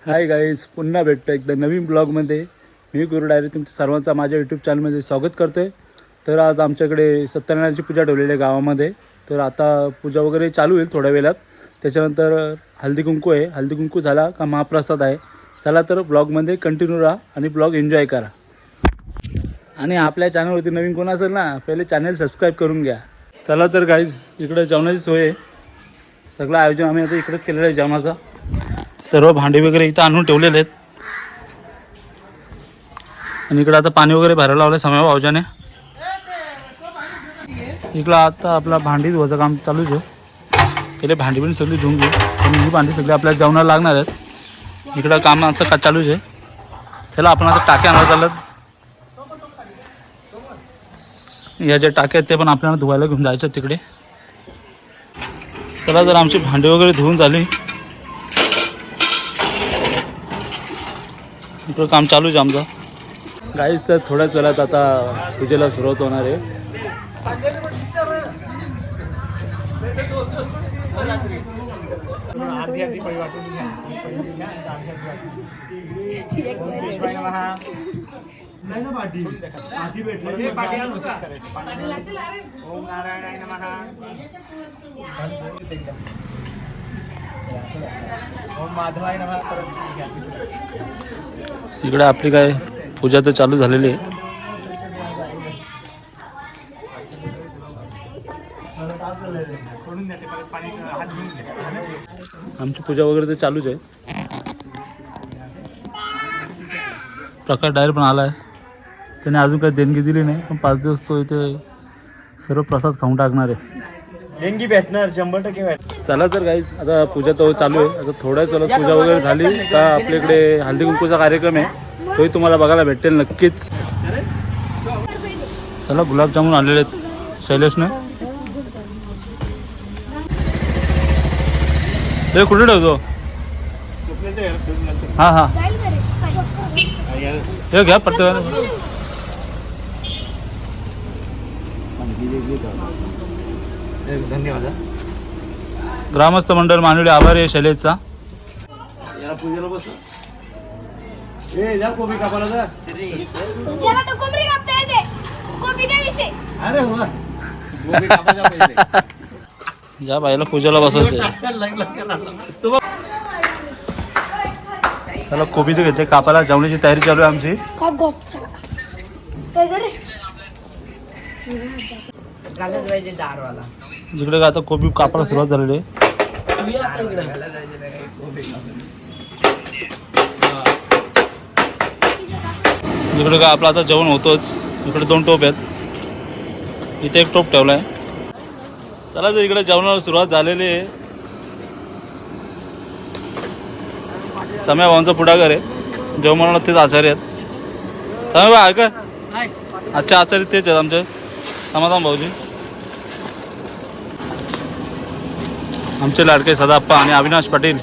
Hi guys, पुन्हा भेटतो एकदा नवीन ब्लॉगमध्ये. मी गुरु डायरी तुमच्या सर्वांचा माझ्या यूट्यूब चॅनलमध्ये स्वागत करतो आहे. तर आज आमच्याकडे सत्यनारायणाची पूजा ठेवलेली आहे गावामध्ये. तर आता पूजा वगैरे चालू होईल थोड्या वेळात. त्याच्यानंतर हळदी कुंकू आहे. हळदी कुंकू झाला का महाप्रसाद आहे. चला तर ब्लॉगमध्ये कंटिन्यू राहा आणि ब्लॉग एन्जॉय करा. आणि आपल्या चॅनलवरती नवीन कोण असेल ना, पहिले चॅनल सबस्क्राईब करून घ्या. चला तर गाईज, इकडे जेवणाची सोय आहे. सगळं आयोजन आम्ही आता इकडेच केलेलं आहे जेवणाचा. सर्व भांडे वगैरे इथं आणून ठेवलेले आहेत. आणि इकडं आता पाणी वगैरे भरायला लावलं समय भावजाने. इकडं आता आपला भांडी धुवायचं काम चालूच आहे. पहिले भांडी पण सगळी धुवून घेऊ, पण ही भांडी सगळी आपल्याला जेवणाला लागणार आहेत. इकडं कामाचं का चालूच आहे. चला आपण आता टाक्या आणायला चालत. या ज्या टाक्या आहेत ते पण आपल्याला धुवायला घेऊन जायचं तिकडे. चला जर आमची भांडी वगैरे धुवून झाली, इकडं काम चालू आहे आमचं गाईज. तर थोड्याच वेळात आता पूजेला सुरुवात होणार आहे. इकडे आपली काय पूजा तर चालू झालेली आहे. आमची पूजा वगैरे तर चालूच आहे. प्रकाश डायर पण आला आहे. त्याने अजून काही देणगी दिली नाही, पण 5 दिवस तो इथे सर्व प्रसाद खाऊन टाकणार आहे. देणगी भेटणार 100% भेटणार. चला तर गाईज, आता पूजा तर चालू आहे. आता थोड्याच वेळात पूजा वगैरे झाली का आपल्याकडे हळदी कुंकूचा कार्यक्रम आहे, तोही तुम्हाला बघायला भेटेल नक्कीच. चला गुलाबजामुन आलेले आहेत शैलेशने. हे कुठे ठेवतो? हां हां, हे घ्या पटकन. धन्यवाद. ग्रामस्थ मंडळ मानवले आभारी आहे शैलेशचा. याला पूजेला बस. ए जा कोबी कापायला जा. याला तर कोंबडी कापता येते. कोंबडी काय विषय? अरे वा, कोबी कापायला पाहिजे. या बाईला पूजेला बसवते. चला कोबी तर घेते कापायला. जेवणाची तयारी चालू आहे आमची. काप गप चला. काय झाले? जिकडे का आता कोबी कापायला सुरुवात झालेली आहे. जिकडे का आपलं आता जेवण होतोच. इकडे 2 टोप आहेत, इथे 1 टोप ठेवला आहे. चला तर इकडे जेवणाला सुरुवात झालेली आहे. समय भावांचा पुढाकार आहे. जेवणाला तेच आचार्य आहेत. समय भाऊ ऐका, आजचे आचार्य तेच आहेत आमचे समाधान भाऊजी. आमचे लाडके सदाप्पा आणि अविनाश पाटील.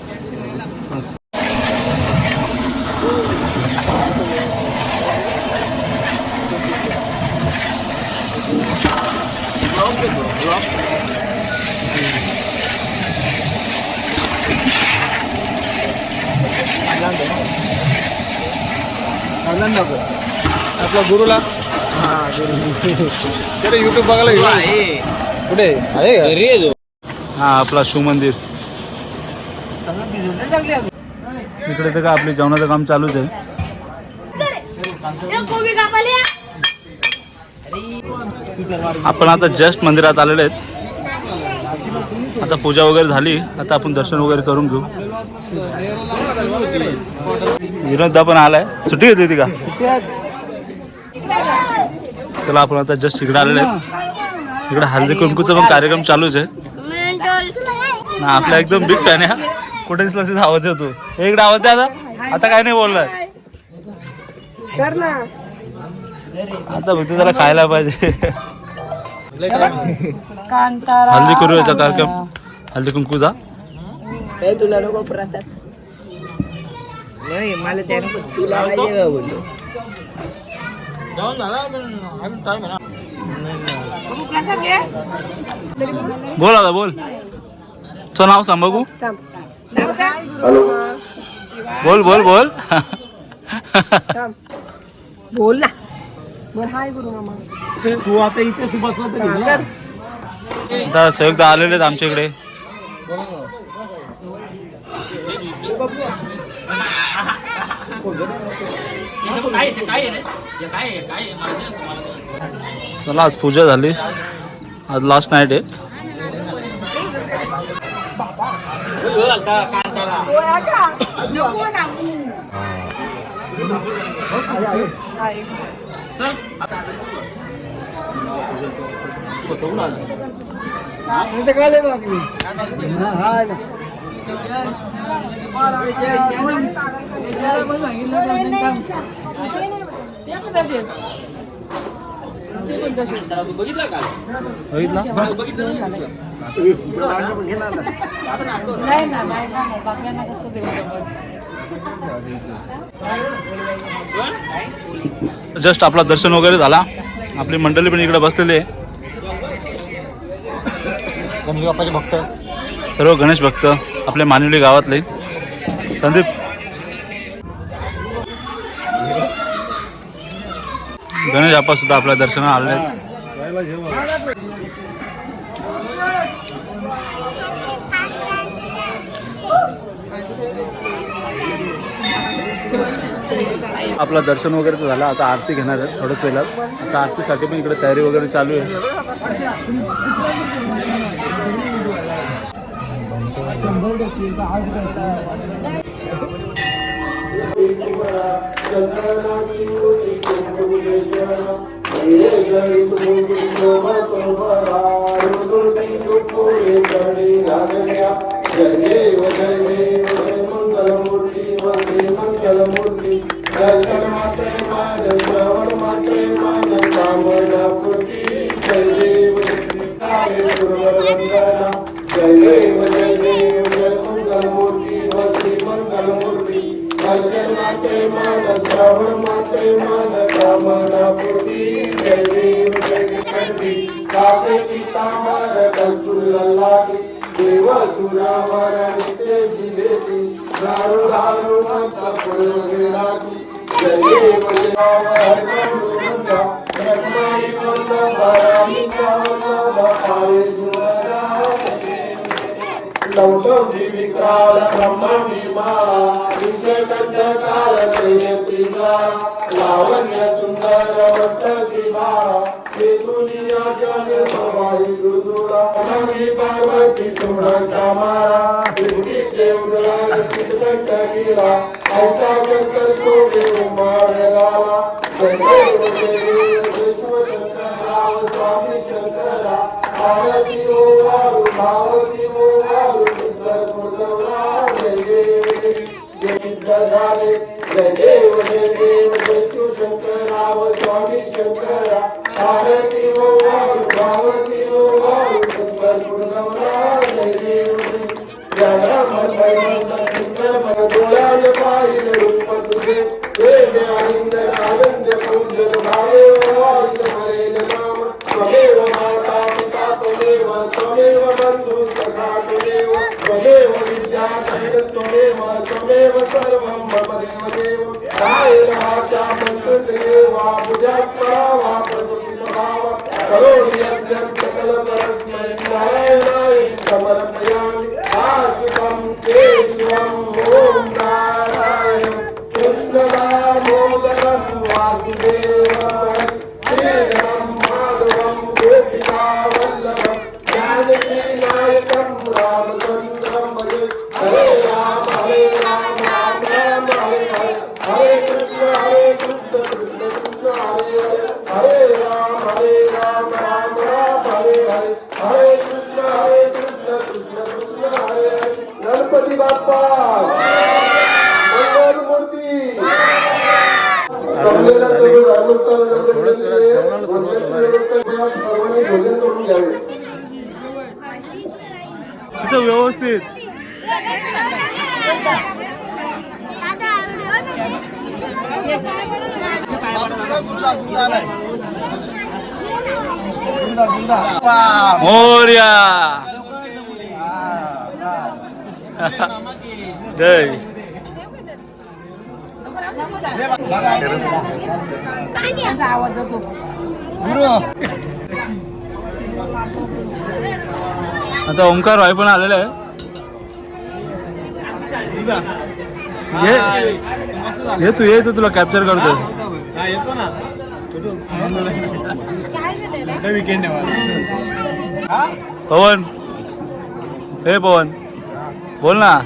आपला गुरुला युट्यूब बघायला कुठे आहे? हा आपला शिवमंदिर. इकडे तर का आपले जेवणाचं काम चालूच आहे. कोंबडी कापायला या. आपण आता जस्ट मंदिरात आलेले आहेत. आता पूजा वगैरे झाली, आता आपण दर्शन वगैरे करून घेऊ. विनोददा पण आलाय. सुट्टी घेतली होती का? चला आपण आता जस्ट इकडे आलेले आहेत. इकडे हळदी कुंकूचा पण कार्यक्रम चालूच आहे. आपला एकदम बिग फॅन आहे. कुठे दिसला तिथे आवाज येतो. इकडे आवाज द्या. आता काय नाही बोललाय. आता फक्त त्याला खायला पाहिजे. हल्दी करू याचा कार्यक्रम, हल्दी कुंकूचा. तुला नको प्रसाद नाही मला त्यानं तुला पाहिजे बोललो. बोल आता बोल. तो नाव सांग बघू. बोल बोल बोल. बोल ना. बोल हाय गुरु मामा. तू आता इथे तू बसला तरी ना. आता संयुक्त आलेले आहेत आमच्या इकडे. चला आज पूजा झाली. आज लास्ट नाईट आहे. जस्ट आपला दर्शन वगैरे झाला. आपली मंडळी पण इकडे बसलेली आहे. गणेश बाप्पाचे भक्त, सर्व गणेश भक्त आपल्या मानिवली गावातले. संदीप गणेश बाप्पा सुद्धा आपल्या दर्शनाला आले आहेत. आपलं दर्शन वगैरे तर झालं. आता आरती घेणार आहेत थोड्याच वेळात. आता आरतीसाठी पण इकडे तयारी वगैरे चालू आहे. विक्राल ब्रह्मणीमा विषयकंठकाल त्रयतीमा लावण्य सुंदर वस्तकिमा दुनिया जन भवाई गुरुला नमी पार्वती सुमणा मारा दुर्गी देवगला चितकंठ लीला ऐसा शंकर सोमे उमार गाला जय विश्व शंकर स्वामी शंकरा आरती ओ वारु भावती ओ वारु सुंदर पुरवला जय झाले जय देव विष्णू शंकराव स्वामी शंकरा आरती ओ वारु भावती ओ वारु सुंदर पुरवला जय देव जय मंगल सुंदर मंगलान पाहिल रूप तुझे देव आनंद आनंद पूजन भावे वाहित हरेल नाम त्वमेव माता पिता त्वमेव त्वमेव बंधु सखा त्वमेव त्वमेव विद्या त्वमेव त्वमेव सर्वं मम देव देव कायेन वाचा मनसेवा पूजात्परा वा प्रकृति स्वभाव करोमि यज्ञं सकल परस्मै नारायणाय समर्पयामि आशुतं केशवं ॐ नारायण कृष्ण दामोदरं वासुदेवं श्रीराम माधवं गोपिका वल्लभं जानकी नायकं रामचन्द्रं भजे हरे राम राम राम हरे हरे हरे कृष्ण कृष्ण कृष्ण हरे हरे हरे राम राम राम हरे हरे हरे कृष्ण कृष्ण कृष्ण हरे हरे. गणपती बाप्पा मंगल मूर्ती. जमलेल्या सर्व धर्मस्थानांमध्ये भोजन करून घ्यावे. तिथं व्यवस्थित मोरया जय त्यांचा आवाज येतो. आता ओंकार भाई पण आलेला आहे. ये तू ये, तू तुला कॅप्चर करतो. येतो ना वीकेंड पवन, हे पवन बोल ना.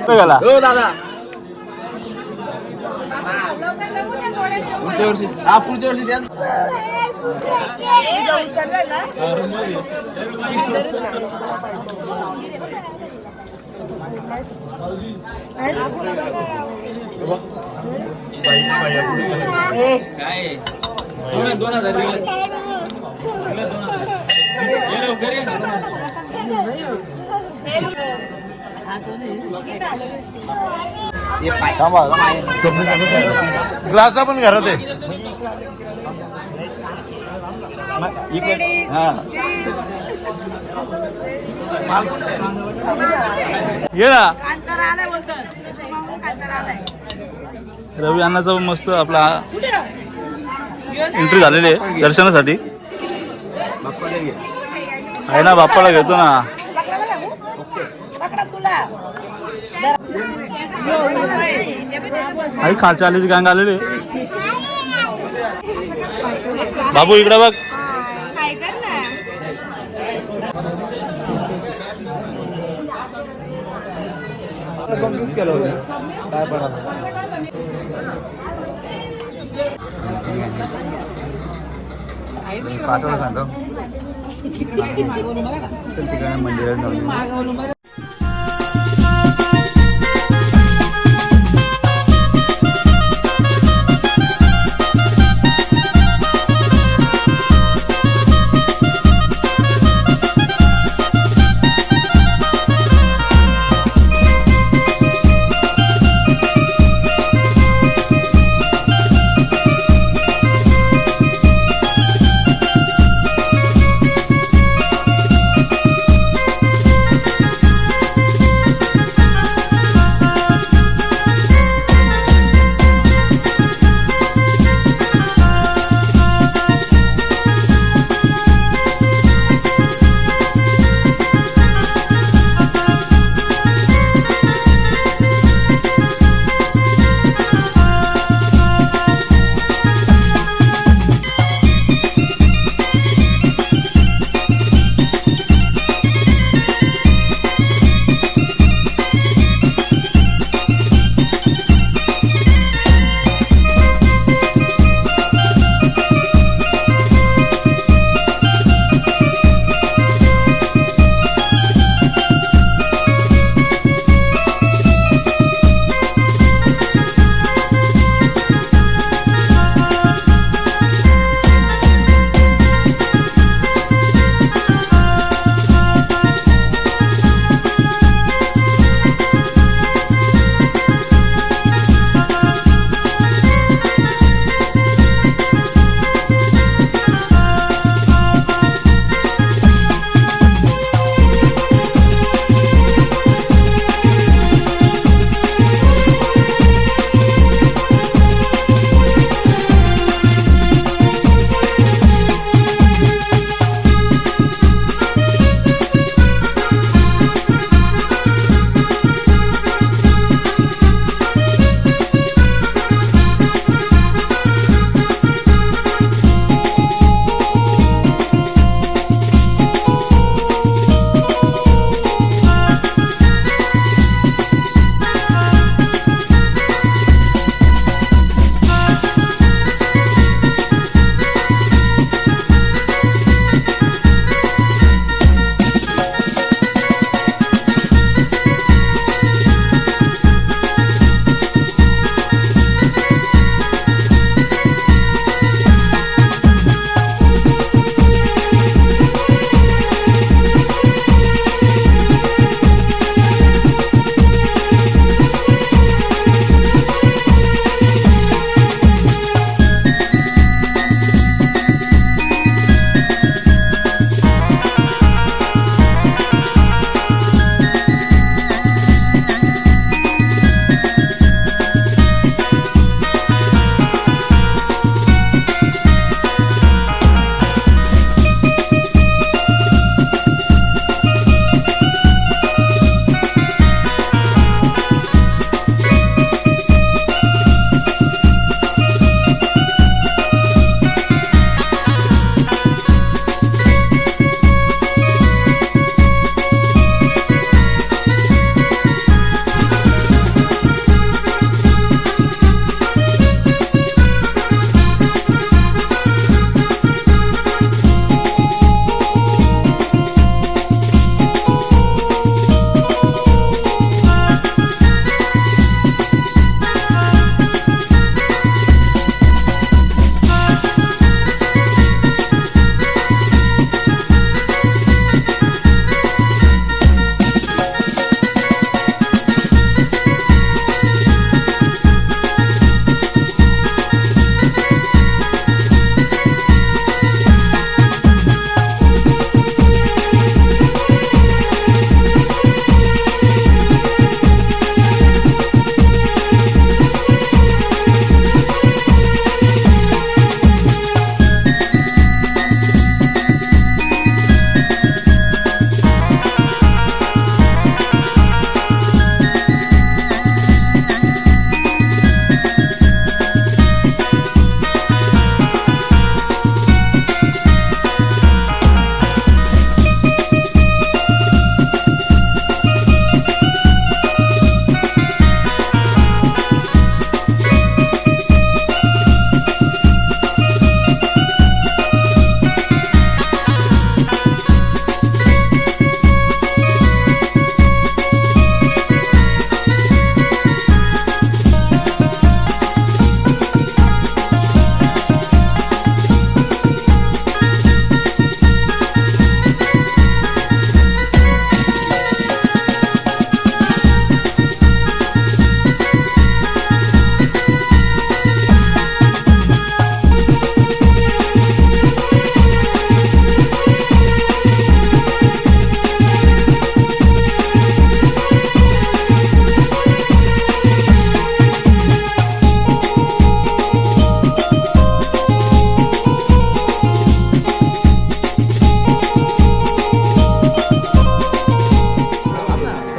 गेला हो दादा पुढच्या वर्षी पुढच्या वर्षी द्या. ग्लास पण घरात आहे. ये ना. रवी अण्णाचा पण मस्त आपला एंट्री झालेली आहे दर्शनासाठी. आहे ना, बाप्पाला घेतो ना. आई खालच्या आलीची गांग आलेली. बाबू इकडे बघ. काय कर ना. काय पडा पाठवलं सांगतो तिकडे मंदिरात जाऊन.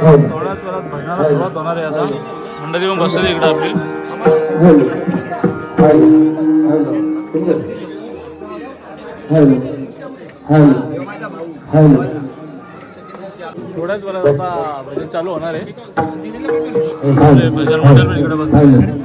थोड्याच वेळात भजनाला सुरुवात होणार आहे आता. मंडळी पण बसलेली इकडे आपली. थोड्याच वेळात आता भजन चालू होणार आहे. भजन मंडळ पण इकडे बसले.